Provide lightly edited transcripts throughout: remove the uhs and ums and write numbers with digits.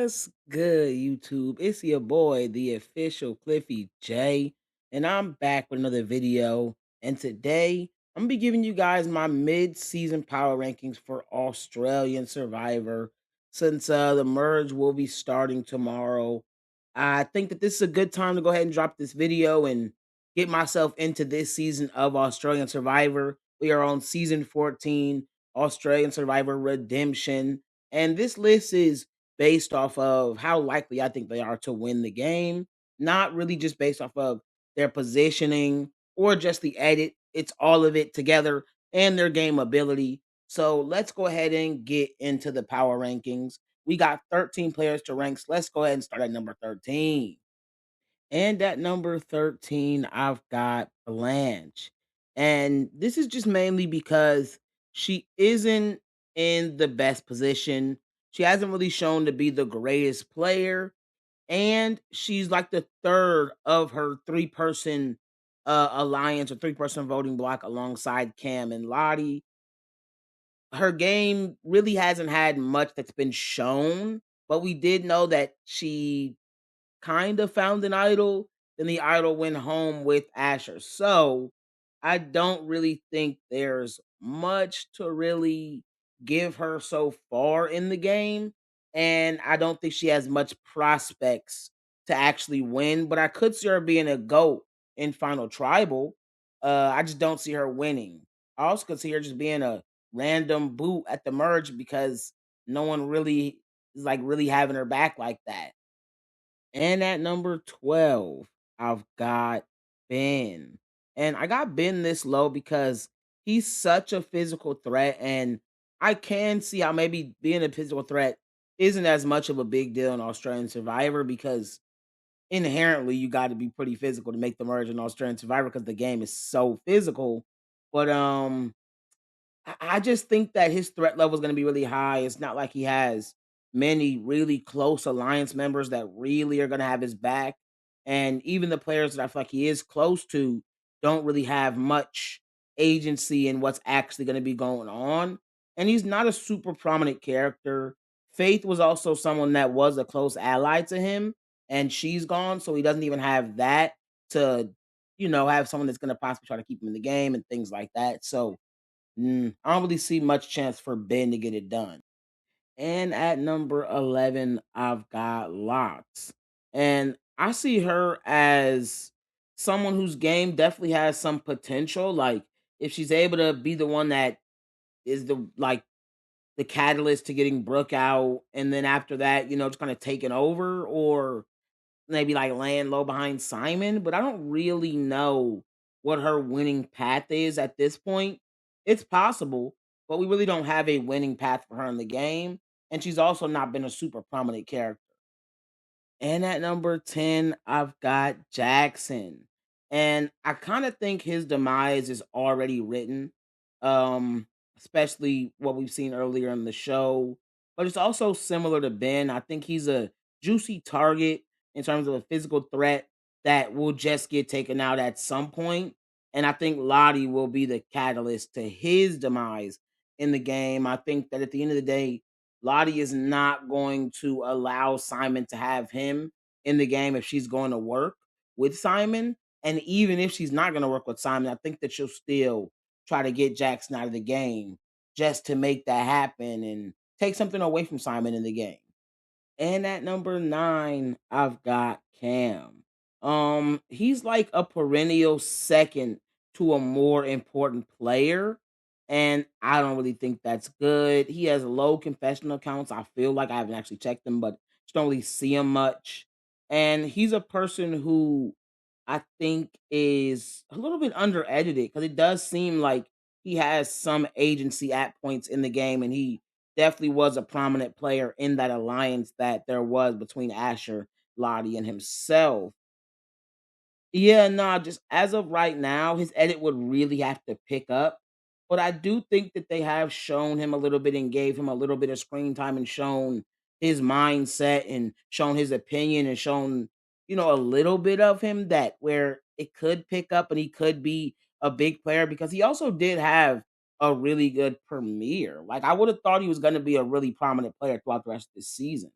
What's good, YouTube? It's your boy, the official Cliffy J, and I'm back with another video. And today, I'm gonna be giving you guys my mid-season power rankings for Australian Survivor. Since the merge will be starting tomorrow, I think that this is a good time to go ahead and drop this video and get myself into this season of Australian Survivor. We are on season 14, Australian Survivor Redemption, and this list is based off of how likely I think they are to win the game, not really just based off of their positioning or just the edit. It's all of it together and their game ability. So let's go ahead and get into the power rankings. We got 13 players to rank. So let's go ahead and start at number 13. And at number 13, I've got Blanche. And this is just mainly because she isn't in the best position. She hasn't really shown to be the greatest player. And she's like the third of her three-person alliance or three-person voting block alongside Cam and Lottie. Her game really hasn't had much that's been shown, but we did know that she kind of found an idol, then the idol went home with Asher. So I don't really think there's much to really give her so far in the game. And I don't think she has much prospects to actually win, but I could see her being a GOAT in Final Tribal. I just don't see her winning. I also could see her just being a random boot at the merge because no one really is like really having her back like that. And at number 12, I've got Ben. And I got Ben this low because he's such a physical threat. And I can see how maybe being a physical threat isn't as much of a big deal in Australian Survivor because inherently you got to be pretty physical to make the merge in Australian Survivor because the game is so physical. But I just think that his threat level is going to be really high. It's not like he has many really close alliance members that really are going to have his back. And even the players that I feel like he is close to don't really have much agency in what's actually going to be going on. And he's not a super prominent character. Faith was also someone that was a close ally to him, and she's gone. So he doesn't even have that to, have someone that's going to possibly try to keep him in the game and things like that. So, I don't really see much chance for Ben to get it done. And at number 11, I've got Lots. And I see her as someone whose game definitely has some potential. Like, if she's able to be the one that is the catalyst to getting Brooke out, and then after that, just kind of taking over, or maybe like laying low behind Simon, but I don't really know what her winning path is at this point. It's possible, but we really don't have a winning path for her in the game. And she's also not been a super prominent character. And at number 10, I've got Jackson. And I kind of think his demise is already written. Um, Especially what we've seen earlier in the show. But it's also similar to Ben. I think he's a juicy target in terms of a physical threat that will just get taken out at some point. And I think Lottie will be the catalyst to his demise in the game. I think that at the end of the day, Lottie is not going to allow Simon to have him in the game if she's going to work with Simon. And even if she's not going to work with Simon, I think that she'll still try to get Jackson out of the game just to make that happen and take something away from Simon in the game. And at number 9, I've got Cam. He's like a perennial second to a more important player, and I don't really think that's good. He has low confessional counts. I feel like I haven't actually checked them, but just don't really see him much. And he's a person who I think is a little bit under edited because it does seem like he has some agency at points in the game, and he definitely was a prominent player in that alliance that there was between Asher, Lottie, and himself. Yeah, no, just as of right now, his edit would really have to pick up. But I do think that they have shown him a little bit and gave him a little bit of screen time and shown his mindset and shown his opinion and shown, a little bit of him that where it could pick up and he could be a big player because he also did have a really good premiere. Like I would have thought he was going to be a really prominent player throughout the rest of the season.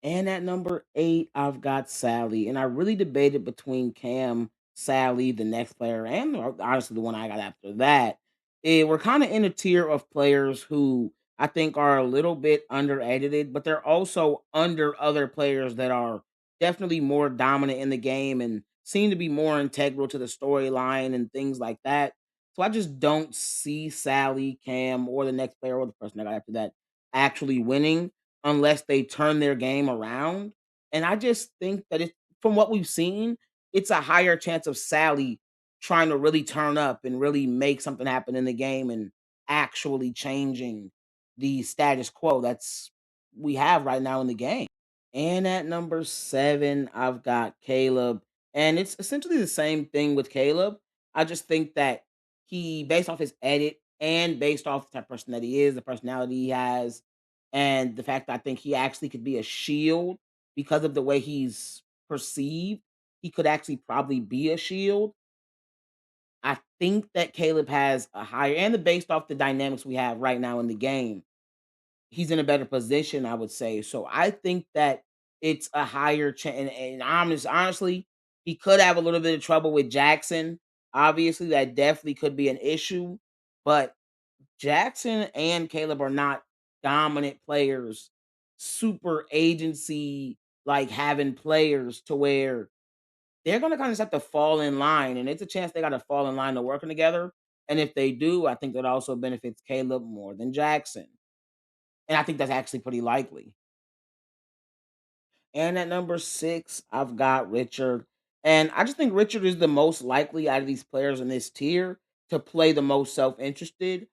And at number 8, I've got Sally. And I really debated between Cam, Sally, the next player, and honestly the one I got after that. We're kind of in a tier of players who I think are a little bit under edited, but they're also under other players that are definitely more dominant in the game and seem to be more integral to the storyline and things like that. So I just don't see Sally, Cam, or the next player or the person I got after that actually winning unless they turn their game around. And I just think that from what we've seen, it's a higher chance of Sally trying to really turn up and really make something happen in the game and actually changing the status quo that's we have right now in the game. And at number 7, I've got Caleb. And it's essentially the same thing with Caleb. I just think that based off his edit and based off the type of person that he is, the personality he has, and the fact that I think he actually could be a shield because of the way he's perceived, he could actually probably be a shield. I think that Caleb has a higher, and based off the dynamics we have right now in the game, he's in a better position, I would say. So I think that it's a higher chance. And honestly, he could have a little bit of trouble with Jackson. Obviously, that definitely could be an issue. But Jackson and Caleb are not dominant players, super agency like having players to where they're gonna kind of have to fall in line, and it's a chance they got to fall in line to working together. And if they do, I think that also benefits Caleb more than Jackson. And I think that's actually pretty likely. And at number 6, I've got Richard. And I just think Richard is the most likely out of these players in this tier to play the most self interested.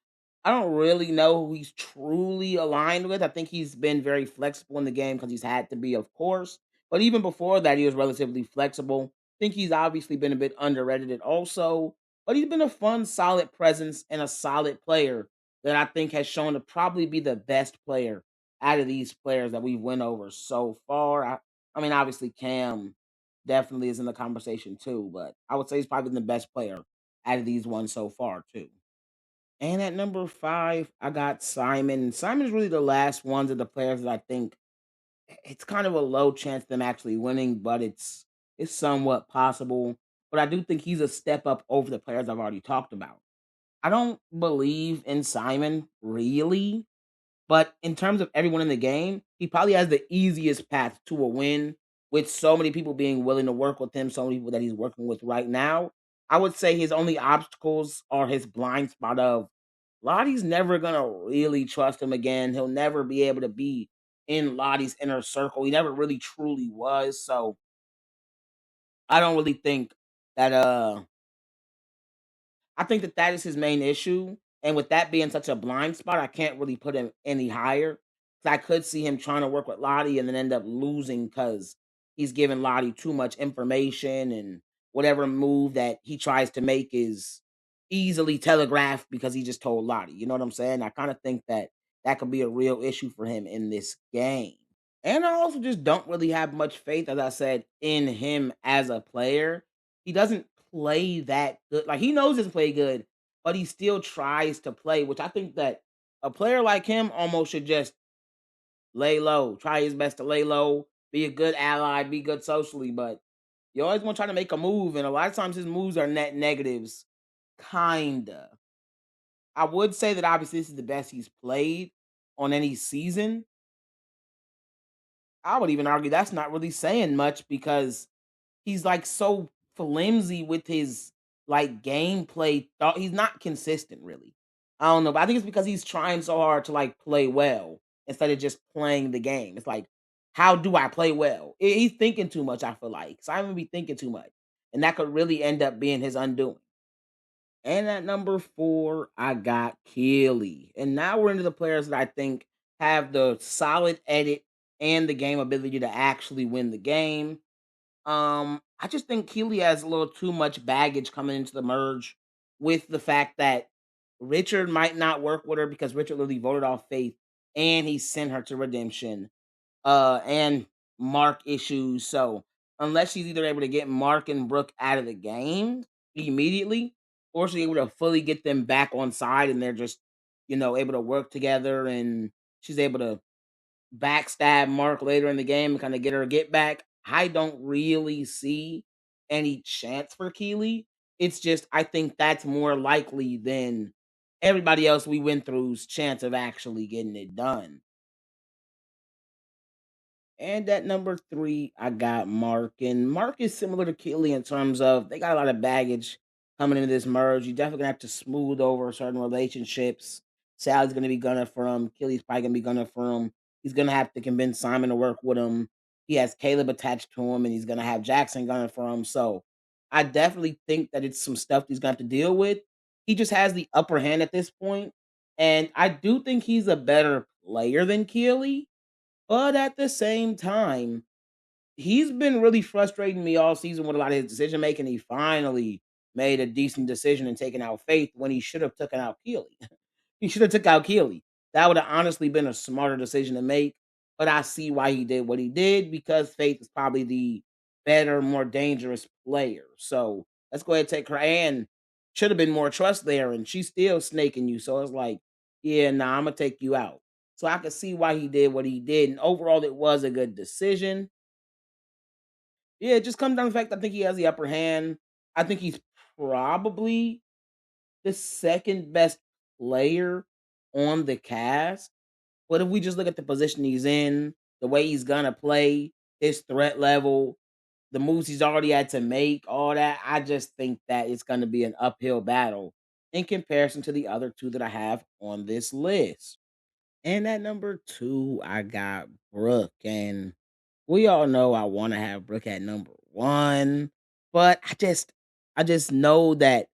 I don't really know who he's truly aligned with. I think he's been very flexible in the game because he's had to be, of course. But even before that, he was relatively flexible. I think he's obviously been a bit underrated also. But he's been a fun, solid presence and a solid player that I think has shown to probably be the best player out of these players that we've went over so far. I mean, obviously Cam definitely is in the conversation too, but I would say he's probably the best player out of these ones so far too. And at number 5, I got Simon. Simon's really the last ones of the players that I think it's kind of a low chance of them actually winning, but it's somewhat possible. But I do think he's a step up over the players I've already talked about. I don't believe in Simon really. But in terms of everyone in the game, he probably has the easiest path to a win with so many people being willing to work with him, so many people that he's working with right now. I would say his only obstacles are his blind spot of Lottie's never gonna really trust him again. He'll never be able to be in Lottie's inner circle. He never really truly was. So I don't really think that I think that that is his main issue, and with that being such a blind spot, I can't really put him any higher. 'Cause I could see him trying to work with Lottie and then end up losing because he's giving Lottie too much information, and whatever move that he tries to make is easily telegraphed because he just told Lottie. You know what I'm saying? I kind of think that that could be a real issue for him in this game. And I also just don't really have much faith, as I said, in him as a player. He doesn't play that good. Like he knows he doesn't play good, but he still tries to play, which I think that a player like him almost should just lay low, try his best to lay low, be a good ally, be good socially. But you always want to try to make a move, and a lot of times his moves are net negatives. Kinda. I would say that obviously this is the best he's played on any season. I would even argue that's not really saying much because he's like so flimsy with his like gameplay thought. He's not consistent really. I don't know, but I think it's because he's trying so hard to like play well instead of just playing the game. It's like, how do I play well? He's thinking too much, I feel like. Simon be thinking too much. And that could really end up being his undoing. And at number 4, I got Keely. And now we're into the players that I think have the solid edit and the game ability to actually win the game. I just think Keely has a little too much baggage coming into the merge with the fact that Richard might not work with her because Richard literally voted off Faith and he sent her to redemption and Mark issues. So unless she's either able to get Mark and Brooke out of the game immediately, or she's able to fully get them back on side and they're just, able to work together and she's able to backstab Mark later in the game and kind of get her get back, I don't really see any chance for Keely. It's just I think that's more likely than everybody else we went through's chance of actually getting it done. And at number three, I got Mark. And Mark is similar to Keely in terms of they got a lot of baggage coming into this merge. You definitely gonna have to smooth over certain relationships. Sally's gonna be gunning for him. Keely's probably gonna be gunning for him. He's gonna have to convince Simon to work with him. He has Caleb attached to him, and he's gonna have Jackson gunning for him. So I definitely think that it's some stuff he's gonna have to deal with. He just has the upper hand at this point, and I do think he's a better player than Keely, but at the same time, he's been really frustrating me all season with a lot of his decision making. He finally made a decent decision in taking out Faith when he should have taken out Keely. He should have took out Keely. That would have honestly been a smarter decision to make. But I see why he did what he did because Faith is probably the better, more dangerous player. So let's go ahead and take her. And should have been more trust there, and she's still snaking you. So it's like, yeah, nah, I'm gonna take you out. So I could see why he did what he did. And overall, it was a good decision. Yeah, it just comes down to the fact I think he has the upper hand. I think he's probably the second best player on the cast. But if we just look at the position he's in, the way he's gonna play, his threat level, the moves he's already had to make, all that, I just think that it's gonna be an uphill battle in comparison to the other two that I have on this list. And at number two, I got Brooke. And we all know I want to have Brooke at number one. But I just know that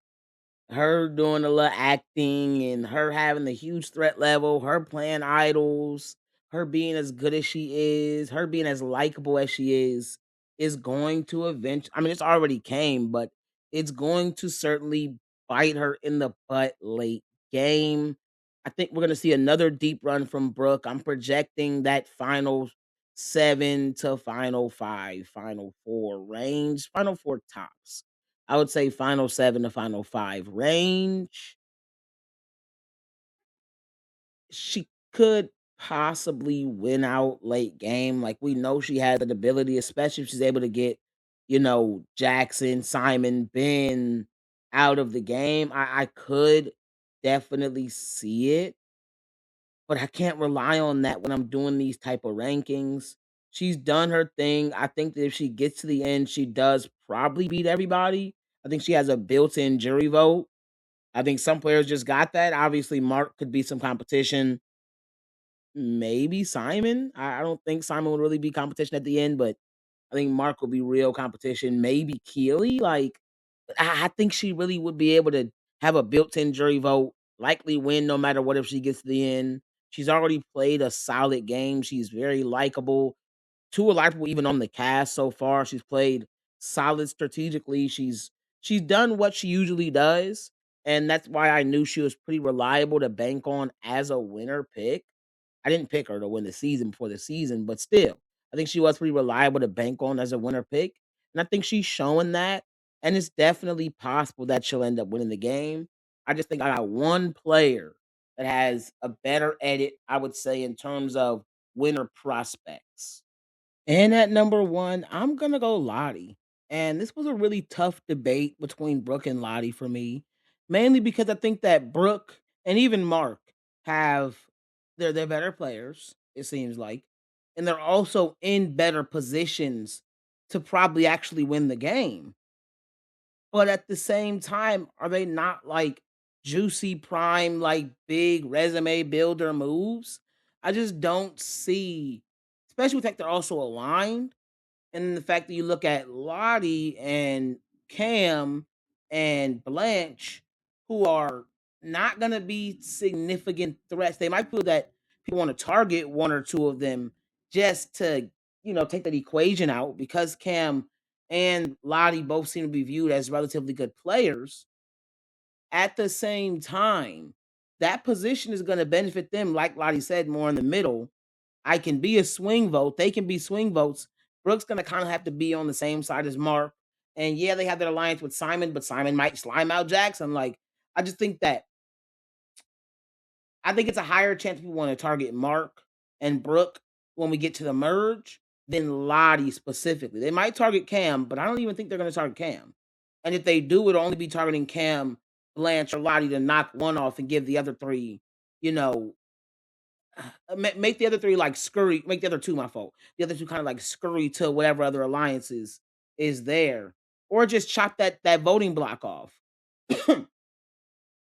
her doing a little acting and her having the huge threat level, her playing idols, her being as good as she is, her being as likable as she is going to eventually, I mean, it's already came, but it's going to certainly bite her in the butt late game. I think we're going to see another deep run from Brooke. I'm projecting that final seven to final five, final four range, final four tops. I would say final 7 to final 5 range. She could possibly win out late game. Like, we know she has that ability, especially if she's able to get, Jackson, Simon, Ben out of the game. I could definitely see it, but I can't rely on that when I'm doing these type of rankings. She's done her thing. I think that if she gets to the end, she does probably beat everybody. I think she has a built-in jury vote. I think some players just got that. Obviously, Mark could be some competition. Maybe Simon. I don't think Simon would really be competition at the end, but I think Mark will be real competition. Maybe Keely. Like, I think she really would be able to have a built-in jury vote, likely win no matter what if she gets to the end. She's already played a solid game. She's very likable to a lot of people, even on the cast so far. She's played solid strategically. She's done what she usually does, and that's why I knew she was pretty reliable to bank on as a winner pick. I didn't pick her to win the season before the season, but still, I think she was pretty reliable to bank on as a winner pick, and I think she's showing that. And it's definitely possible that she'll end up winning the game. I just think I got one player that has a better edit, I would say, in terms of winner prospects. And at number one, I'm gonna go Lottie. And this was a really tough debate between Brooke and Lottie for me, mainly because I think that Brooke and even Mark have they're better players, it seems like, and they're also in better positions to probably actually win the game. But at the same time, are they not like juicy prime, like big resume builder moves? I just don't see, especially with the fact they're also aligned. And then the fact that you look at Lottie and Cam and Blanche, who are not going to be significant threats. They might feel that people want to target one or two of them just to, take that equation out because Cam and Lottie both seem to be viewed as relatively good players. At the same time, that position is going to benefit them, like Lottie said, more in the middle. I can be a swing vote. They can be swing votes. Brooke's gonna kind of have to be on the same side as Mark. And yeah, they have their alliance with Simon, but Simon might slime out Jackson. Like, I just think that I think it's a higher chance people want to target Mark and Brooke when we get to the merge than Lottie specifically. They might target Cam, but I don't even think they're going to target Cam. And if they do, it'll only be targeting Cam, Blanche, or Lottie to knock one off and give the other three, you know, make the other three like scurry. Make the other two, my fault. The other two kind of like scurry to whatever other alliances is there, or just chop that voting block off.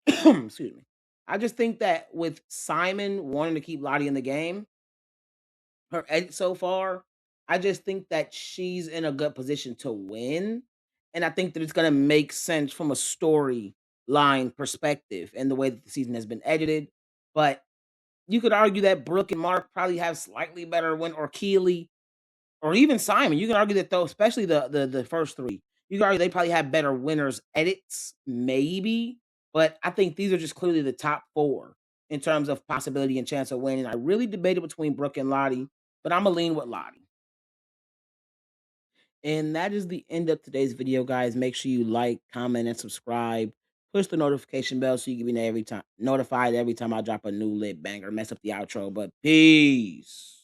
Excuse me. I just think that with Simon wanting to keep Lottie in the game, her edit so far, I just think that she's in a good position to win. And I think that it's gonna make sense from a storyline perspective and the way that the season has been edited. But you could argue that Brooke and Mark probably have slightly better win, or Keely, or even Simon. You can argue that though, especially the first three. You can argue they probably have better winners edits, maybe. But I think these are just clearly the top four in terms of possibility and chance of winning. I really debated between Brooke and Lottie, but I'm gonna lean with Lottie. And that is the end of today's video, guys. Make sure you like, comment, and subscribe. Push the notification bell so you can be notified every time I drop a new lit banger. Mess up the outro, but peace.